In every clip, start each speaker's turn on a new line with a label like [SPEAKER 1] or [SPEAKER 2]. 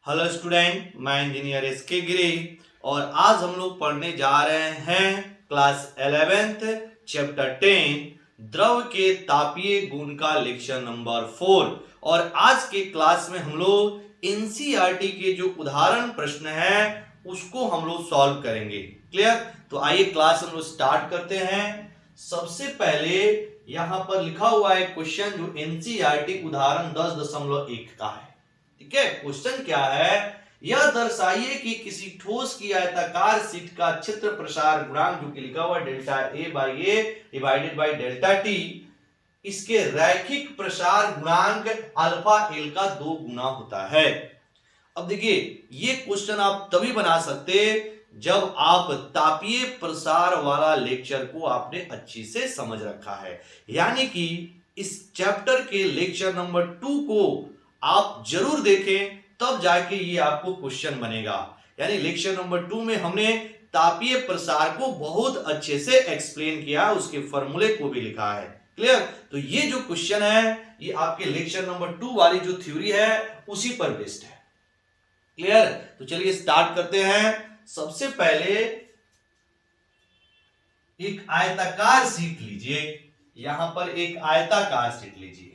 [SPEAKER 1] Hello student, मैं engineer SK गिरी और आज हम लोग पढ़ने जा रहे हैं क्लास 11th चैप्टर 10 द्रव के तापीय गुण का लेक्चर नंबर 4। और आज के क्लास में हम लोग एनसीईआरटी के जो उदाहरण प्रश्न है उसको हम लोग सॉल्व करेंगे। क्लियर? तो आइए क्लास हम लोग स्टार्ट करते हैं। सबसे पहले यहां पर लिखा हुआ है क्वेश्चन जो एनसीईआरटी उदाहरण 10.1 का है। ठीक है, क्वेश्चन क्या है? यह दर्शाइए कि किसी ठोस की आयताकार शीट का क्षेत्र प्रसार गुणांक जो कि लिखा हुआ delta a by A divided by delta T, इसके रैखिक प्रसार गुणांक अल्फा एल का 2 गुना होता है। अब देखिए, ये क्वेश्चन आप तभी बना सकते जब आप तापीय प्रसार वाला लेक्चर को आपने अच्छी से समझ रखा है। यानी कि इस चैप्टर के लेक्चर नंबर 2 को आप जरूर देखें, तब जाके ये आपको क्वेश्चन बनेगा। यानी लेक्चर नंबर 2 में हमने तापीय प्रसार को बहुत अच्छे से एक्सप्लेन किया, उसके फॉर्मूले को भी लिखा है। क्लियर? तो ये जो क्वेश्चन है ये आपके लेक्चर नंबर 2 वाली जो थ्योरी है उसी पर बेस्ड है। क्लियर? तो चलिए स्टार्ट करते हैं। सबसे पहले एक आयताकार शीट लीजिए। यहां पर एक आयताकार शीट लीजिए।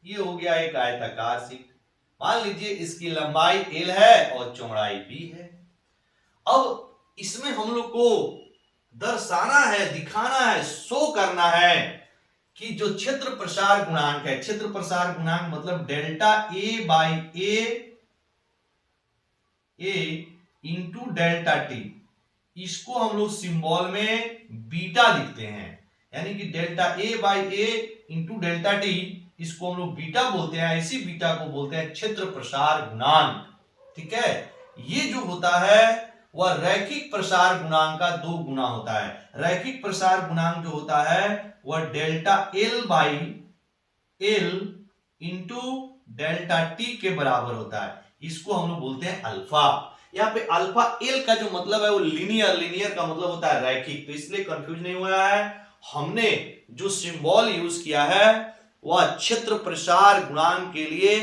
[SPEAKER 1] ये हो गया एक आयताकार शीट। मान लीजिए इसकी लंबाई L है और चौड़ाई B है। अब इसमें हम लोग को दर्शाना है, दिखाना है, शो करना है कि जो क्षेत्र प्रसार गुणांक है, क्षेत्र प्रसार गुणांक मतलब delta a by a into delta T, इसको हम लोग सिंबल में बीटा लिखते हैं। यानी कि delta a by a into delta T, इसको हम लोग बीटा बोलते हैं। इसी बीटा को बोलते हैं क्षेत्र प्रसार गुणांक। ठीक है, ये जो होता है वह रैखिक प्रसार गुणांक का 2 गुना होता है। रैखिक प्रसार गुणांक जो होता है वह delta L by L into delta T के बराबर होता है। इसको हम लोग बोलते हैं अल्फा। यहाँ पे अल्फा एल का जो मतलब है वो लीनियर, लीनियर का मतलब होता है रैखिक, तो इसलिए कंफ्यूज नहीं हुआ है। हमने जो सिंबल यूज किया है वह क्षेत्र प्रसार गुणांक के लिए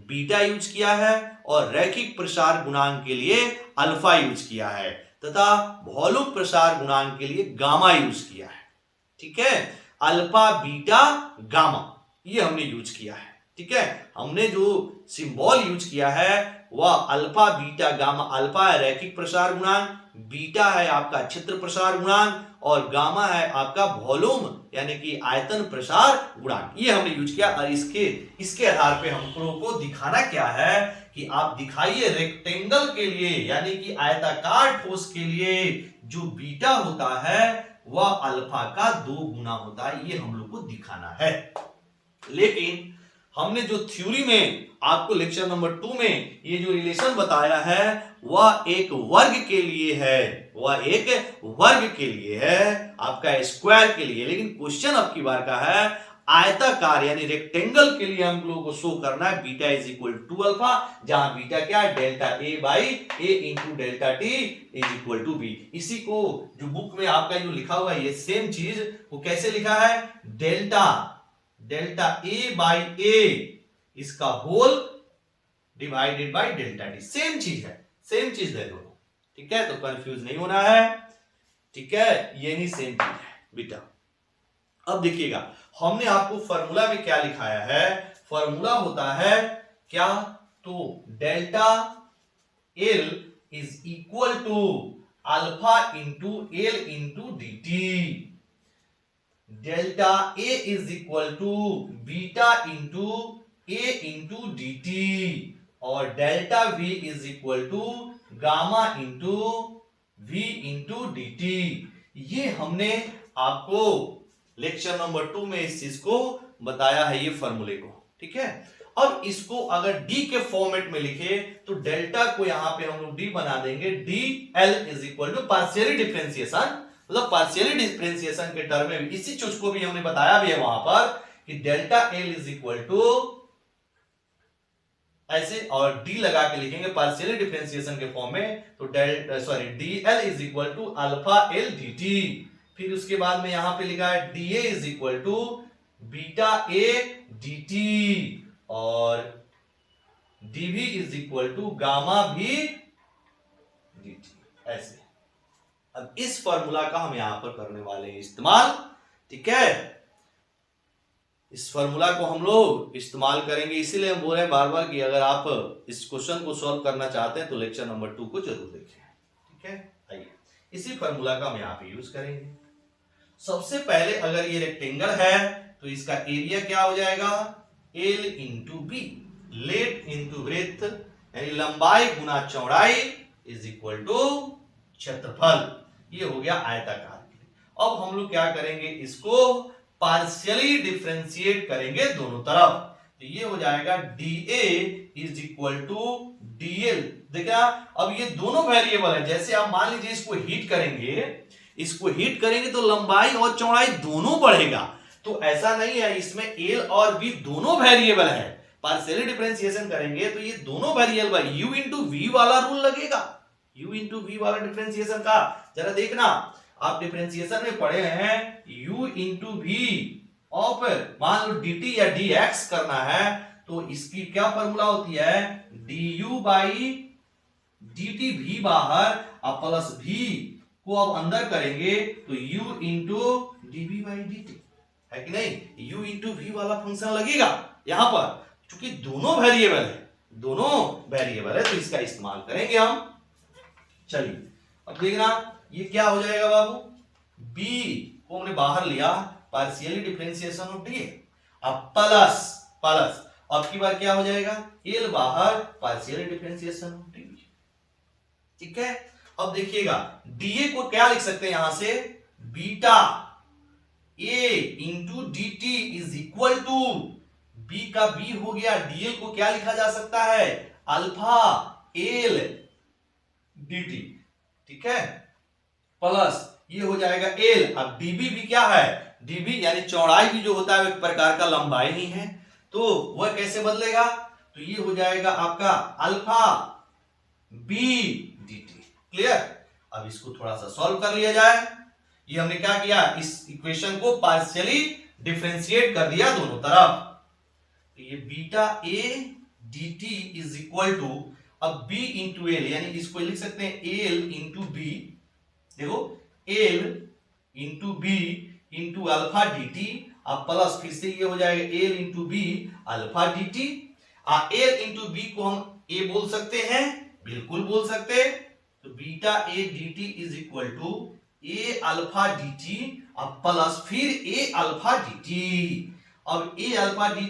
[SPEAKER 1] बीटा यूज किया है और रैखिक प्रसार गुणांक के लिए अल्फा यूज किया है, तथा वॉल्यूम प्रसार गुणांक के लिए गामा यूज किया है। ठीक है, अल्फा बीटा गामा ये हमने यूज किया है। ठीक है, हमने जो सिंबल यूज किया है वह अल्फा बीटा गामा। अल्फा है रैखिक प्रसार गुणांक, बीटा है आपका क्षेत्र प्रसार गुणांक और गामा है आपका वॉल्यूम यानी कि आयतन प्रसार गुणांक। ये हमने यूज किया और इसके आधार पे हम लोगों को दिखाना क्या है कि आप दिखाइए रेक्टेंगल के लिए यानी कि आयताकार ठोस के लिए जो बीटा होता है वह अल्फा का 2 गुना होता है। ये हम लोग को दिखाना है। लेकिन हमने जो थ्योरी में आपको लेक्चर नंबर 2 में ये जो रिलेशन बताया है वह एक वर्ग के लिए है, वह एक वर्ग के लिए है, आपका स्क्वायर के लिए। लेकिन क्वेश्चन अब की बार का है आयताकार यानी रेक्टेंगल के लिए हम लोगों को शो करना है beta is equal to alpha, जहां बीटा क्या है delta a by a into delta t is equal to b. इसी को जो बुक में आपका जो लिखा हुआ है ये सेम चीज वो कैसे लिखा है, डेल्टा ए बाई ए इसका whole divided by delta t. Same चीज है, सेम चीज है दोनों। ठीक है, तो कंफ्यूज नहीं होना है। ठीक है, यही सेम चीज है बेटा। अब देखिएगा हमने आपको फॉर्मूला में क्या लिखाया है। फॉर्मूला होता है क्या, तो delta l is equal to alpha into l into d t. Delta a is equal to beta into a into d t और delta v is equal to gamma into v into d t. ये हमने आपको lecture number 2 में इस चीज को बताया है, ये फॉर्मूले को। ठीक है, अब इसको अगर डी के फॉर्मेट में लिखे तो डेल्टा को यहां पे हम लोग डी बना देंगे। D l is equal to partially differentiation, मतलब पार्शियली डिफरेंशिएशन के टर्म में इसी चीज को भी हमने बताया भी है वहां पर कि delta l is equal to ऐसे और डी लगा के लिखेंगे पार्शियली डिफरेंशिएशन के फॉर्म में, तो d l is equal to alpha l d t. फिर उसके बाद में यहां पे लिखा है d a is equal to beta a d t और dv is equal to gamma भी dt, ऐसे। अब इस फॉर्मूला का हम यहां पर करने वाले हैं इस्तेमाल, ठीक है। इस फॉर्मूला को हम लोग इस्तेमाल करेंगे, इसीलिए हम बोल रहे हैं बार बार कि अगर आप इस क्वेश्चन को सॉल्व करना चाहते हैं तो लेक्चर नंबर 2 को जरूर देखें, ठीक है। आइए इसी फॉर्मूला का हम यहाँ पे यूज करेंगे। सबसे पहले अगर ये रेक्टेंगल है तो इसका एरिया क्या हो जाएगा, L into b, length into breadth, यानी लंबाई गुना चौड़ाई इज इक्वल टू क्षेत्रफल। ये हो गया आयताकार। अब हम लोग क्या करेंगे, इसको पार्शियली डिफरेंशिएट करेंगे दोनों तरफ, तो ये हो जाएगा dA is equal to dL। देखा, अब ये दोनों वेरिएबल है। जैसे आप मान लीजिए इसको हीट करेंगे तो लंबाई और चौड़ाई दोनों बढ़ेगा, तो ऐसा नहीं है, इसमें L और B दोनों वेरिएबल है। पार्शियली डिफरेंशिएशन करेंगे तो ये दोनों वेरिएबल, U इंटू वी वाला रूल लगेगा, U इंटू वी वाला डिफरेंशिएशन का। जरा देखना, आप डिफरेंशिएशन में पढ़े हैं u इंटू वी ऑफ मान लो dt या dx करना है तो इसकी क्या फॉर्मूला होती है, du बाई dt, भी बाहर और प्लस v को अब अंदर करेंगे तो u into dv by dt, है कि नहीं। u इंटू वी वाला फंक्शन लगेगा यहां पर, क्योंकि दोनों वेरिएबल है तो इसका इस्तेमाल करेंगे हम। चलिए अब देखना ये क्या हो जाएगा बाबू, b को हमने बाहर लिया, पार्शियली डिफरेंशिएशन ऑफ डी, अब प्लस अब की बार क्या हो जाएगा, l बाहर, पार्शियली डिफरेंशिएशन ऑफ डी, ठीक है। अब देखिएगा dA को क्या लिख सकते हैं यहां से, beta a into d t is equal to, b का b हो गया, dA को क्या लिखा जा सकता है, अल्फा l dt, ठीक है, प्लस ये हो जाएगा l। अब dB भी क्या है, dB यानी चौड़ाई भी जो होता है एक प्रकार का लंबाई ही है, तो वह कैसे बदलेगा, तो ये हो जाएगा आपका अल्फा b dt, क्लियर। अब इसको थोड़ा सा सॉल्व कर लिया जाए। ये हमने क्या किया, इस इक्वेशन को पार्शियली डिफरेंशिएट कर दिया दोनों तरफ, तो ये beta a dt is equal to, अब b इंटू एल, यानी इसको लिख सकते हैं l इंटू बी, देखो l into b into alpha d t, अब प्लस फिर से ये हो जाएगा l into b alpha d t. l into b को हम a बोल सकते हैं, बिल्कुल बोल सकते, तो beta a d t is equal to a alpha d t, अब प्लस फिर a अल्फा डी टी। अब a अल्फा डी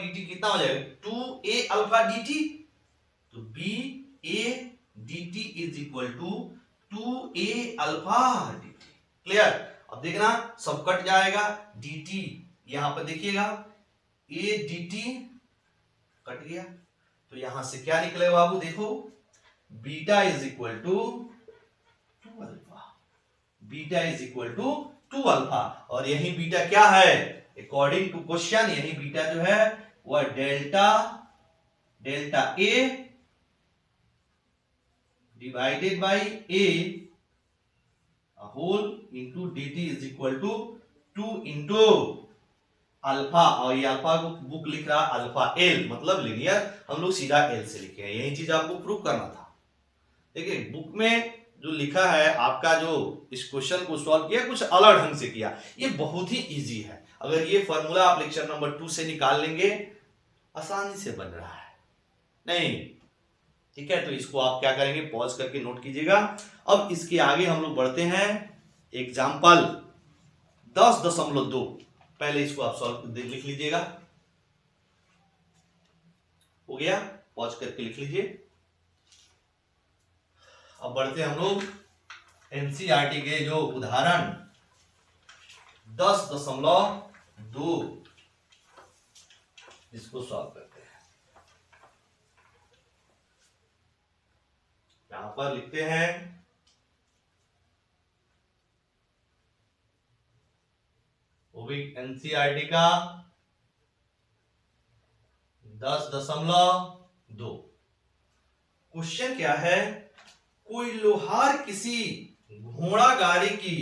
[SPEAKER 1] टी कितना हो जाएगा, 2a अल्फा डी टी, तो b a d t is equal to 2a alpha d t, clear. अब देखना सब कट जाएगा, dt यहां पर देखिएगा a dt कट गया, तो यहां से क्या निकले बाबू, देखो beta is equal to 2 alpha, beta is equal to 2 alpha, और यही बीटा क्या है, अकॉर्डिंग टू क्वेश्चन यही बीटा जो है वह delta a divided by a whole into dt is equal to 2 into alpha, और ये अल्फा को बुक लिख रहा अल्फा l, मतलब लिनियर, हम लोग सीधा l से लिखे हैं, यही चीज आपको प्रूव करना था। देखिए बुक में जो लिखा है आपका, जो इस क्वेश्चन को सॉल्व किया कुछ अलग ढंग से किया, ये बहुत ही इजी है। अगर ये फॉर्मूला आप लेक्चर नंबर 2 से निकाल लेंगे, आसानी से बन रहा है नहीं, ठीक है। तो इसको आप क्या करेंगे, पॉज करके नोट कीजिएगा। अब इसके आगे हम लोग बढ़ते हैं, एग्जाम्पल 10.2, पहले इसको आप सॉल्व लिख लीजिएगा, हो गया, पॉज करके लिख लीजिए। अब बढ़ते हम लोग एनसीईआरटी के जो उदाहरण 10.2 इसको सॉल्व करते हैं। यहां पर लिखते हैं वो भी एनसीईआरटी का 10.2। क्वेश्चन क्या है, कोई लोहार किसी घोड़ा गाड़ी की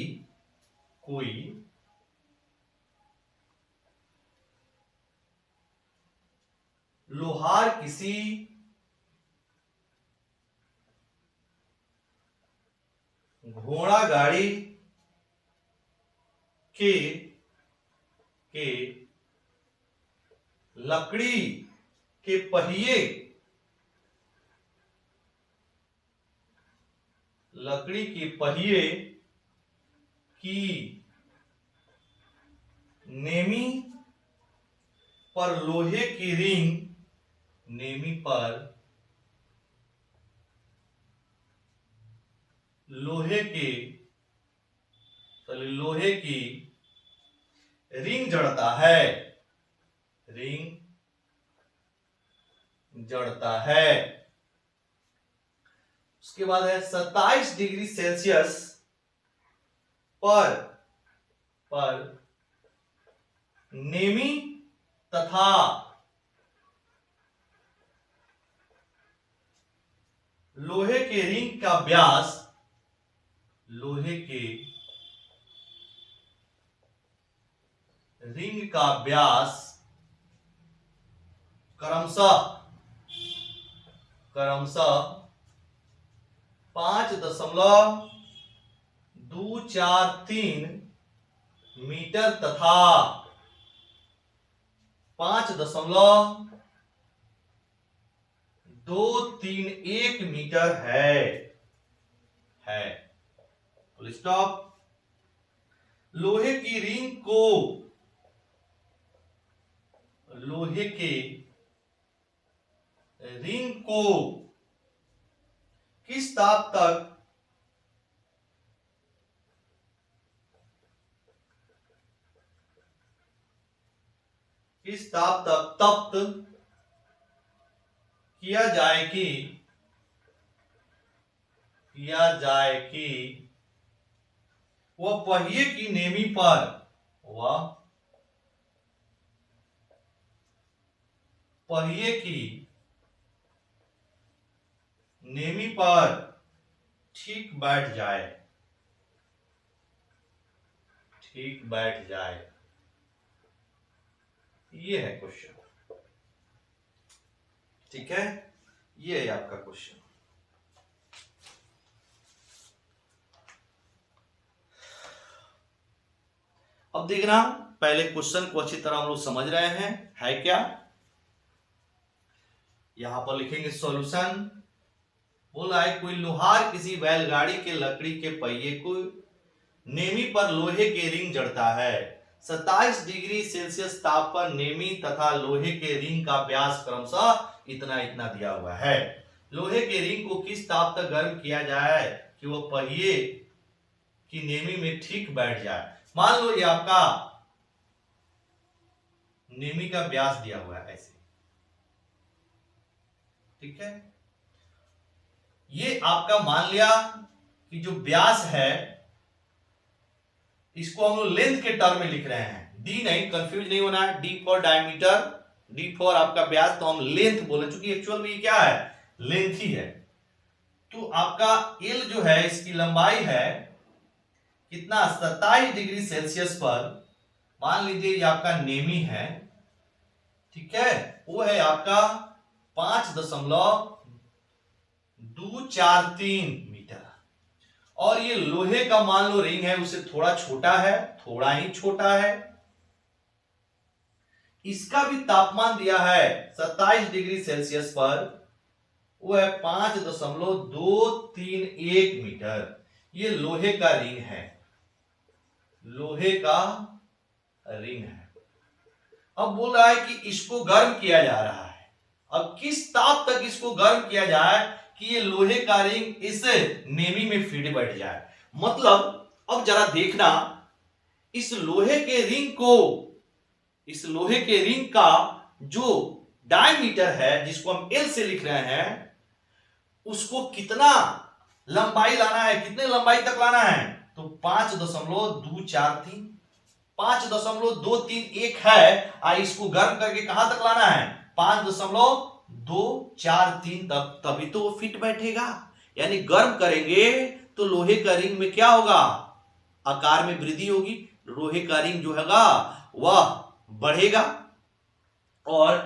[SPEAKER 1] लोहार किसी घोड़ा गाड़ी के लकड़ी के पहिए की नेमी पर लोहे की रिंग लोहे की रिंग जड़ता है। उसके बाद है 27 डिग्री सेल्सियस पर नेमी तथा लोहे के रिंग का व्यास क्रमशः 5.243 मीटर तथा 5.231 मीटर है। Full stop. लोहे की रिंग को किस ताप तक तप्त किया जाए कि वह पहिए की नेमी पर ठीक बैठ जाए। ये है क्वेश्चन। ठीक है, ये है आपका क्वेश्चन। अब देखना, पहले क्वेश्चन को अच्छी तरह हम लोग समझ रहे हैं है क्या। यहां पर लिखेंगे सॉल्यूशन। बोला है कोई लोहार किसी बैलगाड़ी के लकड़ी के पहिए को नेमी पर लोहे के रिंग जड़ता है। 27 डिग्री सेल्सियस ताप पर नेमी तथा लोहे के रिंग का व्यास क्रमशः इतना इतना दिया हुआ है। लोहे के रिंग को किस ताप तक गर्म किया जाए कि वह पहिए की नेमी में ठीक बैठ जाए। मान लो ये आपका नेमी का व्यास दिया हुआ है ऐसे, ठीक है। ये आपका मान लिया कि जो व्यास है इसको हम लोग लेंथ के टर्म में लिख रहे हैं। डी नहीं, कंफ्यूज नहीं होना है। D for diameter, D for आपका व्यास, तो हम लेंथ बोले, चूंकि एक्चुअल में ये क्या है, लेंथ ही है। तो आपका एल जो है इसकी लंबाई है कितना, 27 डिग्री सेल्सियस पर मान लीजिए ये आपका नेमी है, ठीक है, वो है आपका 5.243 मीटर। और ये लोहे का मान लो रिंग है, उससे थोड़ा छोटा है, थोड़ा ही छोटा है। इसका भी तापमान दिया है 27 डिग्री सेल्सियस पर, वो है 5.231 मीटर। ये लोहे का रिंग है, अब बोल रहा है कि इसको गर्म किया जा रहा है। अब किस ताप तक इसको गर्म किया जाए कि ये लोहे का रिंग इस नेमी में फिट बैठ जाए। मतलब अब जरा देखना, इस लोहे के रिंग का जो डायमीटर है, जिसको हम एल से लिख रहे हैं, उसको कितना लंबाई लाना है, कितने लंबाई तक लाना है, तो 5.231 है। इसको गर्म करके कहां तक लाना है, 5.243 तक, तभी तो वो फिट बैठेगा। यानी गर्म करेंगे तो लोहे का रिंग में क्या होगा, आकार में वृद्धि होगी, लोहे का रिंग जो हैगा वह बढ़ेगा। और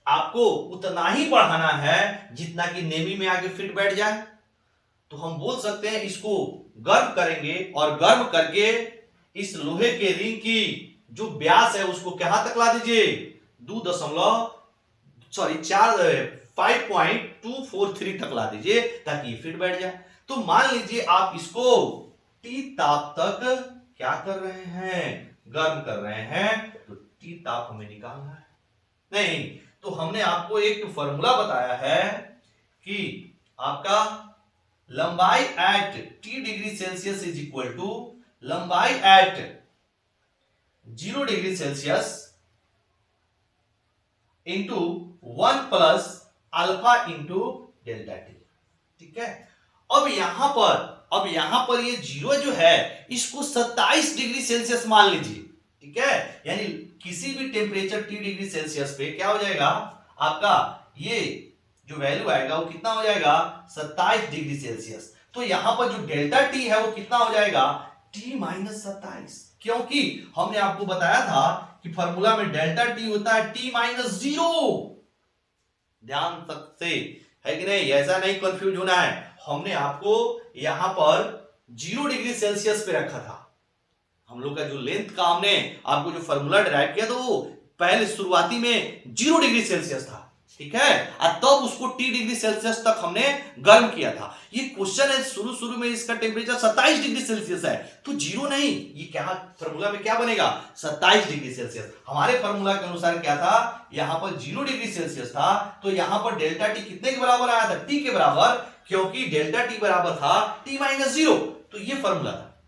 [SPEAKER 1] आपको उतना ही बढ़ाना है जितना कि नेमी में आके फिट बैठ जाए। तो हम बोल सकते हैं इसको गर्म करेंगे और गर्म करके इस लोहे के रिंग की जो व्यास है उसको कहां तक ला दीजिए, 5.243 तक ला दीजिए ताकि ये फिट बैठ जाए। तो मान लीजिए आप इसको टी ताप तक क्या कर रहे हैं, गर्म कर रहे हैं। तो टी ताप हमें निकालना है। नहीं तो हमने आपको एक फॉर्मूला बताया है कि आपका लंबाई at t degree Celsius is equal to लंबाई at 0 degree Celsius into 1 plus alpha into delta t. ठीक है, अब यहां पर ये 0 जो है इसको 27 डिग्री सेल्सियस मान लीजिए। ठीक है, यानी किसी भी टेम्परेचर टी डिग्री सेल्सियस पे क्या हो जाएगा आपका, ये जो वैल्यू आएगा वो कितना हो जाएगा, 27 डिग्री सेल्सियस। तो यहां पर जो डेल्टा टी है वो कितना हो जाएगा, टी माइनस 27, क्योंकि हमने आपको बताया था कि फॉर्मूला में डेल्टा टी होता है टी माइनस 0। ध्यान से है कि नहीं, ऐसा नहीं कंफ्यूज होना है। हमने आपको यहां पर 0 डिग्री सेल्सियस पे रखा था। हम लोग का जो लेंथ का हमने आपको जो फॉर्मूला डिराइव किया था वो पहले शुरुआती में 0 डिग्री सेल्सियस था। ठीक है, और तब उसको टी डिग्री सेल्सियस तक हमने गर्म किया था। ये क्वेश्चन है, शुरू में इसका टेम्परेचर 27 डिग्री सेल्सियस है, तो 0 नहीं, ये क्या फॉर्मूला में क्या बनेगा, 27 डिग्री सेल्सियस। हमारे फॉर्मूला के अनुसार क्या था, यहां पर 0 डिग्री सेल्सियस था, तो यहां पर डेल्टा टी कितने के बराबर आया था, टी के बराबर, क्योंकि डेल्टा टी बराबर था टी माइनस 0। तो ये फॉर्मूला था,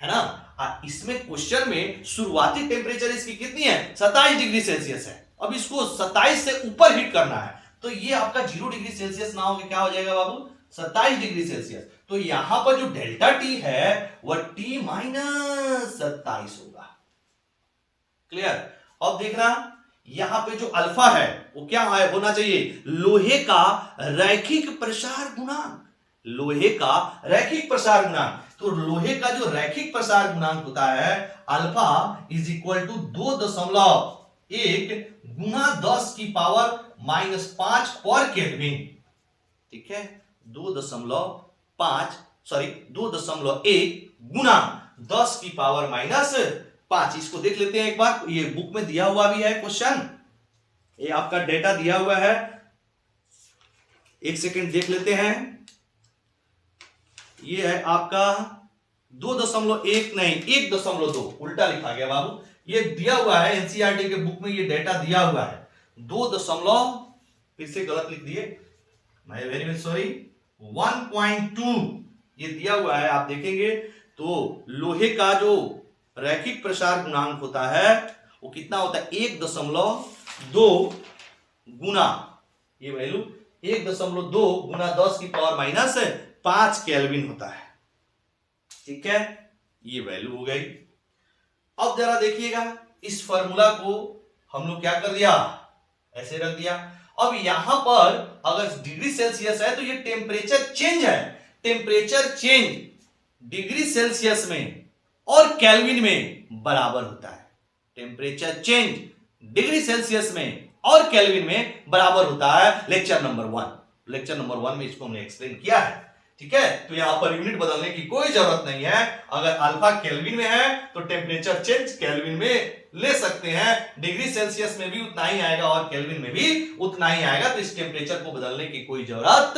[SPEAKER 1] है ना। इसमें क्वेश्चन में शुरुआती टेम्परेचर इसकी कितनी है, 27 डिग्री सेल्सियस है। अब इसको 27 से ऊपर हीट करना है, तो ये आपका 0 डिग्री सेल्सियस ना होकर क्या हो जाएगा बाबू, 27 डिग्री सेल्सियस। तो यहां पर जो डेल्टा टी है वह टी माइनस 27 होगा। क्लियर। अब देखना यहां पे जो अल्फा है वो क्या है, होना चाहिए लोहे का रैखिक प्रसार गुणांक। लोहे का रैखिक प्रसार गुणांक, तो लोहे का जो रैखिक प्रसार गुणांक होता है अल्फा इज इक्वल टू 2.1 गुना 10 की पावर माइनस 5 पर केल्विन। ठीक है, 2.1 गुना 10 की पावर माइनस 5। इसको देख लेते हैं एक बार, ये बुक में दिया हुआ भी है क्वेश्चन, ये आपका डेटा दिया हुआ है, एक सेकेंड देख लेते हैं। ये है आपका 2.1 नहीं 1.2, उल्टा लिखा गया बाबू। ये दिया हुआ है एनसीईआरटी के बुक में, ये डेटा दिया हुआ है 2 फिर से गलत लिख दिए, मैं वेरी वेरी सॉरी, 1.2 ये दिया हुआ है। आप देखेंगे तो लोहे का जो रैखिक प्रसार गुणांक होता है वो कितना होता है, 1.2 गुना, ये वैल्यू 1.2 गुना 10 की पावर माइनस 5 केल्विन होता है। ठीक है, ये वैल्यू हो गई। अब जरा देखिएगा इस फॉर्मूला को हम लोग क्या कर दिया, ऐसे रख दिया। अब यहां पर अगर डिग्री सेल्सियस है तो ये टेम्परेचर चेंज है, टेम्परेचर चेंज डिग्री सेल्सियस में और केल्विन में बराबर होता है। टेम्परेचर चेंज डिग्री सेल्सियस में और केल्विन में बराबर होता है। लेक्चर नंबर 1 में इसको हमने एक्सप्लेन किया है। ठीक है, तो यहां पर यूनिट बदलने की कोई जरूरत नहीं है। अगर अल्फा केल्विन में है तो टेम्परेचर चेंज केल्विन में ले सकते हैं, डिग्री सेल्सियस में भी उतना ही आएगा और केल्विन में भी उतना ही आएगा, तो इस टेम्परेचर को बदलने की कोई जरूरत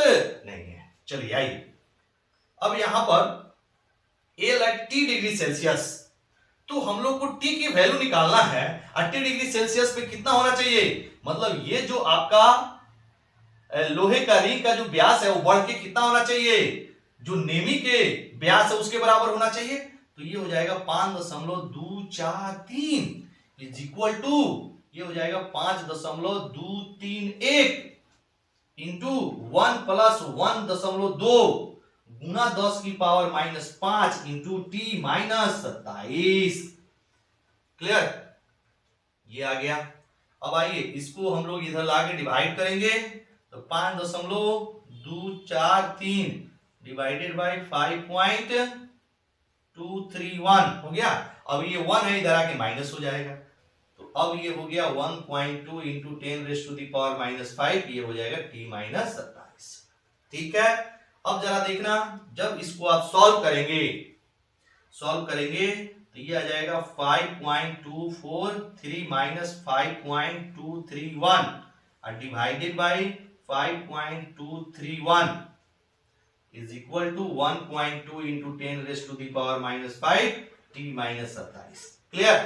[SPEAKER 1] नहीं है। चलिए आइए, अब यहां पर L eight t degree Celsius, तो हम लोग को टी की वैल्यू निकालना है। 80 डिग्री सेल्सियस पे कितना होना चाहिए, मतलब ये जो आपका लोहे का रिंग का जो व्यास है वो बढ़ के कितना होना चाहिए, जो नेमी के व्यास है उसके बराबर होना चाहिए। तो ये हो जाएगा 5.243 इज इक्वल टू, ये हो जाएगा 5.231 इंटू 1 प्लस 1.2 गुना 10 की power minus 5 into T minus 27। Clear, ये आ गया। अब आइए इसको हम लोग इधर लाके डिवाइड करेंगे, तो 5.243 डिवाइडेड बाई 5.231 हो गया। अब ये 1 है, इधर आके माइनस हो जाएगा, तो अब ये हो गया 1.2 इंटू 10⁻⁻⁵, ये हो जाएगा t माइनस 27। ठीक है, अब जरा देखना, जब इसको आप सॉल्व करेंगे तो ये आ जाएगा 5.243 माइनस 5.231 और divided by 5.231 is equal to 1.2 into 10⁻⁻⁵ t minus 27। Clear,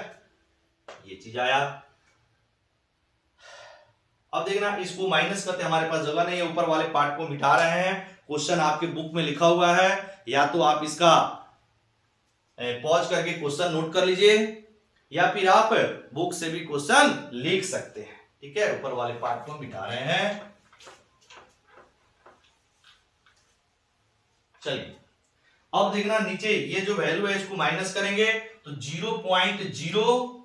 [SPEAKER 1] ये चीज आया। अब देखना, इसको माइनस करते हमारे पास जगह नहीं है, ऊपर वाले पार्ट को मिटा रहे हैं। क्वेश्चन आपके बुक में लिखा हुआ है, या तो आप इसका पॉज करके क्वेश्चन नोट कर लीजिए, या फिर आप बुक से भी क्वेश्चन लिख सकते हैं। ठीक है, ऊपर वाले पार्ट को मिटा रहे हैं। चलिए, अब देखना नीचे ये जो वैल्यू है इसको माइनस करेंगे तो 0.0,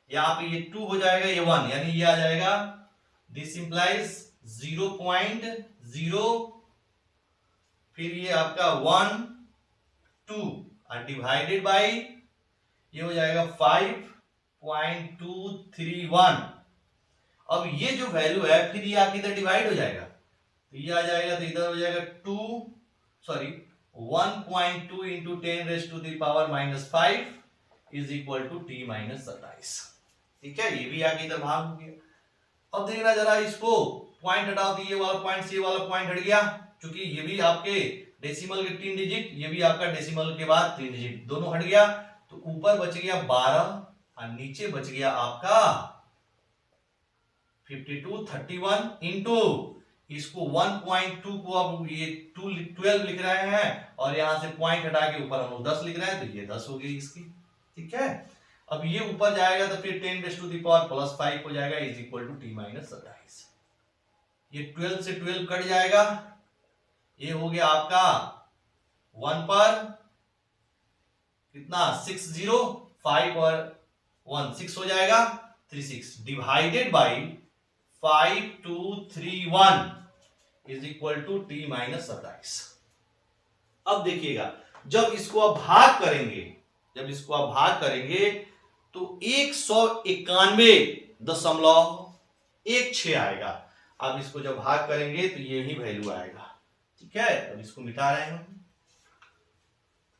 [SPEAKER 1] यहां पे ये 2 हो जाएगा, ये 1, यानी ये आ जाएगा, दिस इंप्लाइज 0.0, फिर ये आपका 1 2 और डिवाइडेड बाई ये हो जाएगा 5.231। अब ये जो वैल्यू है फिर ये आके इधर डिवाइड हो जाएगा, तो ये आ जाएगा, तो इधर हो जाएगा 1.2 into 10⁻⁻⁵ is equal to t minus 27। ठीक है, ये भी आगे इधर भाग हो गया। अब देखना जरा, इसको पॉइंट हटा दिए, वाला पॉइंट से वाला पॉइंट हट गया, क्योंकि ये भी आपके डेसिमल के 3 डिजिट, ये भी आपका डेसिमल के बाद 3 डिजिट, दोनों हट गया, तो ऊपर बच गया 12 और नीचे बच गया आपका 52 31 इंटू इसको 1.2 को अब ये 12 लिख रहे हैं और यहां से पॉइंट हटा के ऊपर हम लोग 10 लिख रहे हैं, तो ये 10 हो गई इसकी। ठीक है, अब ये ऊपर जाएगा तो फिर 10⁻⁻+5 हो जाएगा is equal to t minus 27। ये 12 से 12 कट जाएगा, ये हो गया आपका 1 पर कितना 6 0, 5 और 1 6 हो जाएगा 36 divided by 5231 is equal to t minus 27। अब देखिएगा, जब इसको आप भाग करेंगे तो 191.16 आएगा। अब इसको जब भाग करेंगे तो यही वैल्यू आएगा। ठीक है, अब इसको मिटा रहे हैं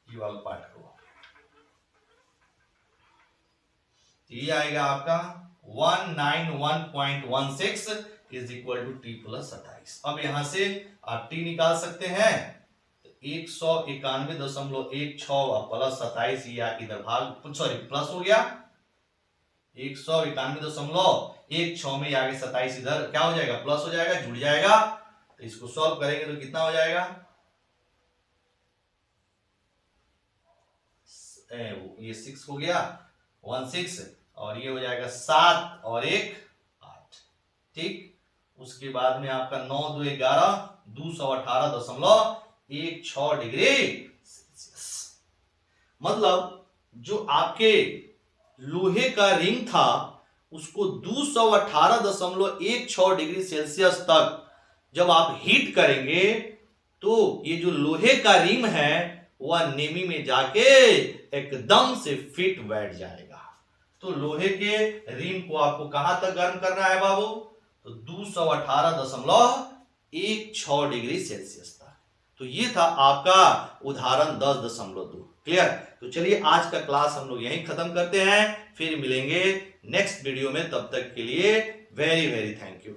[SPEAKER 1] ये वाला पार्ट को, ये आएगा आपका 191.16 is equal to t plus 27। अब यहां से आप t निकाल सकते हैं, 191.16 प्लस 27, ये इधर भाग प्लस हो गया, 191.16 में आगे 27 इधर क्या हो जाएगा, प्लस हो जाएगा, जुड़ जाएगा। तो इसको सॉल्व करेंगे तो कितना हो जाएगा, ये 6 हो गया 16 और ये हो जाएगा 7 और 1 8। ठीक, उसके बाद में आपका 9 2 11 218.16 डिग्री सेल्सियस। मतलब जो आपके लोहे का रिंग था उसको 218.16 डिग्री सेल्सियस तक जब आप हीट करेंगे तो ये जो लोहे का रिम है वह नेमी में जाके एकदम से फिट बैठ जाएगा। तो लोहे के रिम को आपको कहां तक गर्म करना है बाबू, तो 218.16 डिग्री सेल्सियस तक। तो ये था आपका उदाहरण 10.2। क्लियर। तो चलिए आज का क्लास हम लोग यहीं खत्म करते हैं, फिर मिलेंगे नेक्स्ट वीडियो में। तब तक के लिए वेरी वेरी थैंक यू।